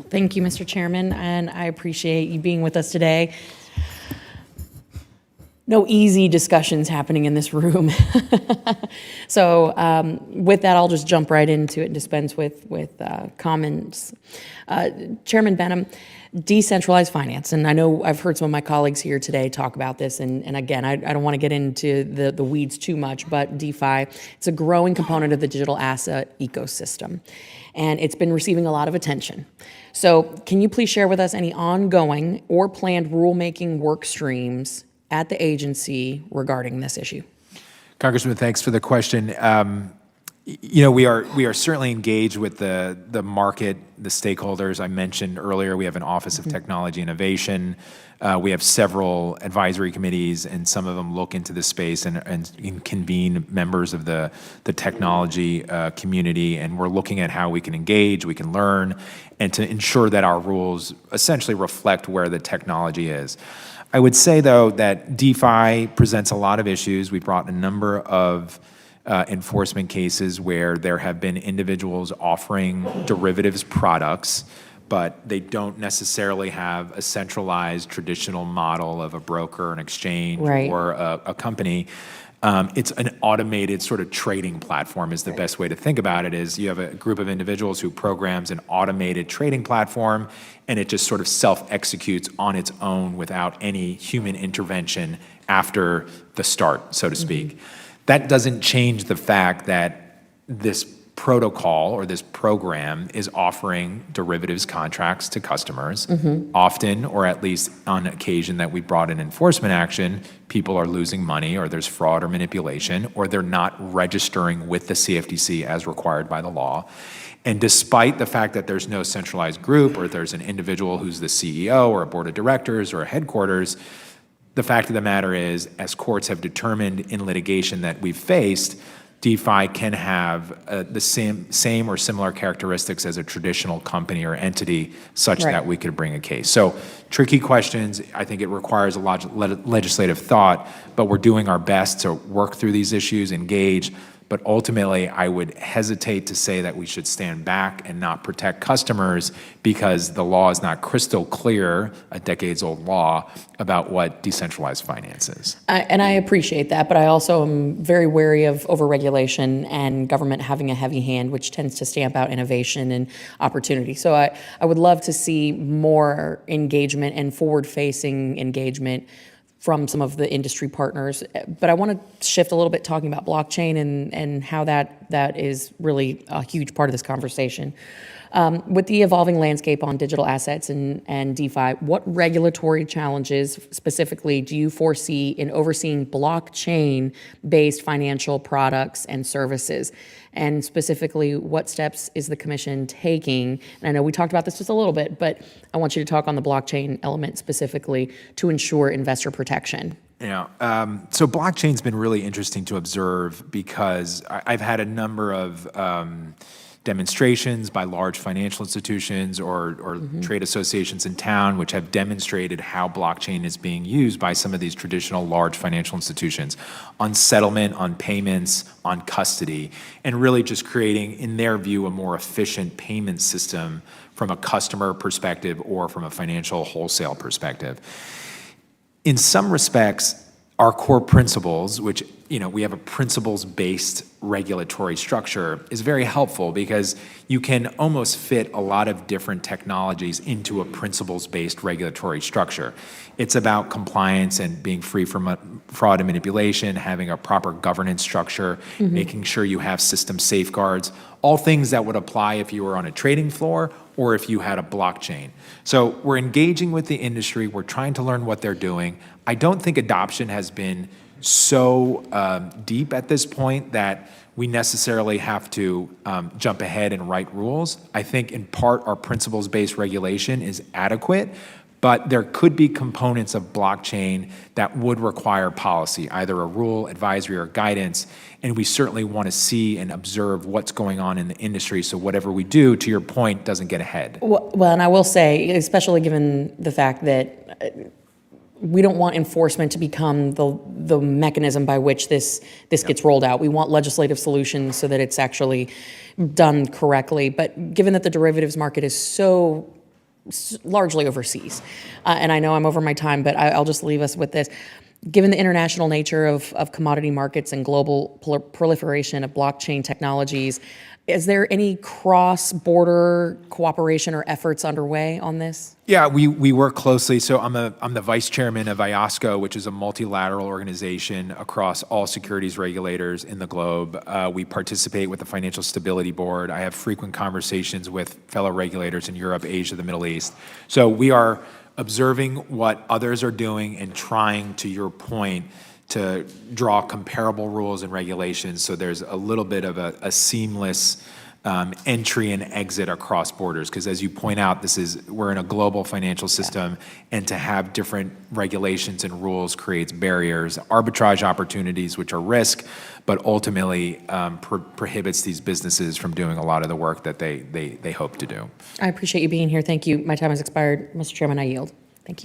Thank you, Mr. Chairman, and I appreciate you being with us today. No easy discussions happening in this room. So with that, I'll just jump right into it and dispense with comments. Chairman Benham, decentralized finance, and I know I've heard some of my colleagues here today talk about this, and again, I don't want to get into the weeds too much, but DeFi, it's a growing component of the digital asset ecosystem, and it's been receiving a lot of attention. So can you please share with us any ongoing or planned rulemaking work streams at the agency regarding this issue? Congressman, thanks for the question. We are certainly engaged with the market, the stakeholders. I mentioned earlier, we have an Office of Technology Innovation. We have several advisory committees, and some of them look into this space and convene members of the technology community. And we're looking at how we can engage, we can learn, and to ensure that our rules essentially reflect where the technology is. I would say, though, that DeFi presents a lot of issues. We've brought a number of enforcement cases where there have been individuals offering derivatives products, but they don't necessarily have a centralized traditional model of a broker, an exchange, right, or a company. It's an automated sort of trading platform is the best way to think about it. Is you have a group of individuals who programs an automated trading platform, and it just sort of self-executes on its own without any human intervention after the start, so to speak. That doesn't change the fact that this protocol or this program is offering derivatives contracts to customers. Often, or at least on occasion that we brought an enforcement action, people are losing money, or there's fraud or manipulation, or they're not registering with the CFTC as required by the law. And despite the fact that there's no centralized group, or there's an individual who's the CEO or a board of directors or a headquarters, the fact of the matter is, as courts have determined in litigation that we've faced, DeFi can have the same or similar characteristics as a traditional company or entity, such that we could bring a case. So tricky questions. I think it requires a lot of legislative thought, but we're doing our best to work through these issues, engage. But ultimately, I would hesitate to say that we should stand back and not protect customers because the law is not crystal clear, a decades-old law, about what decentralized finance is. And I appreciate that, but I also am very wary of overregulation and government having a heavy hand, which tends to stamp out innovation and opportunity. So I would love to see more engagement and forward-facing engagement from some of the industry partners. But I want to shift a little bit talking about blockchain and how that is really a huge part of this conversation. With the evolving landscape on digital assets and DeFi, what regulatory challenges specifically do you foresee in overseeing blockchain-based financial products and services? And specifically, what steps is the Commission taking? And I know we talked about this just a little bit, but I want you to talk on the blockchain element specifically to ensure investor protection. Yeah, so blockchain's been really interesting to observe because I've had a number of demonstrations by large financial institutions or trade associations in town which have demonstrated how blockchain is being used by some of these traditional large financial institutions on settlement, on payments, on custody, and really just creating, in their view, a more efficient payment system from a customer perspective or from a financial wholesale perspective. In some respects, our core principles, which we have a principles-based regulatory structure, is very helpful because you can almost fit a lot of different technologies into a principles-based regulatory structure. It's about compliance and being free from fraud and manipulation, having a proper governance structure, making sure you have system safeguards, all things that would apply if you were on a trading floor or if you had a blockchain. So we're engaging with the industry. We're trying to learn what they're doing. I don't think adoption has been so deep at this point that we necessarily have to jump ahead and write rules. I think in part our principles-based regulation is adequate, but there could be components of blockchain that would require policy, either a rule, advisory, or guidance, and we certainly want to see and observe what's going on in the industry so whatever we do, to your point, doesn't get ahead. Well, and I will say, especially given the fact that we don't want enforcement to become the mechanism by which this gets rolled out. We want legislative solutions so that it's actually done correctly. But given that the derivatives market is so largely overseas. And I know I'm over my time, but I'll just leave us with this. Given the international nature of commodity markets and global proliferation of blockchain technologies, is there any cross-border cooperation or efforts underway on this? Yeah, we work closely. So I'm the vice chairman of IOSCO, which is a multilateral organization across all securities regulators in the globe. We participate with the Financial Stability Board. I have frequent conversations with fellow regulators in Europe, Asia, the Middle East. So we are observing what others are doing and trying, to your point, to draw comparable rules and regulations so there's a little bit of a seamless entry and exit across borders. Because as you point out, we're in a global financial system, and to have different regulations and rules creates barriers, arbitrage opportunities, which are risk, but ultimately prohibits these businesses from doing a lot of the work that they hope to do. I appreciate you being here. Thank you. My time has expired. Mr. Chairman, I yield. Thank you.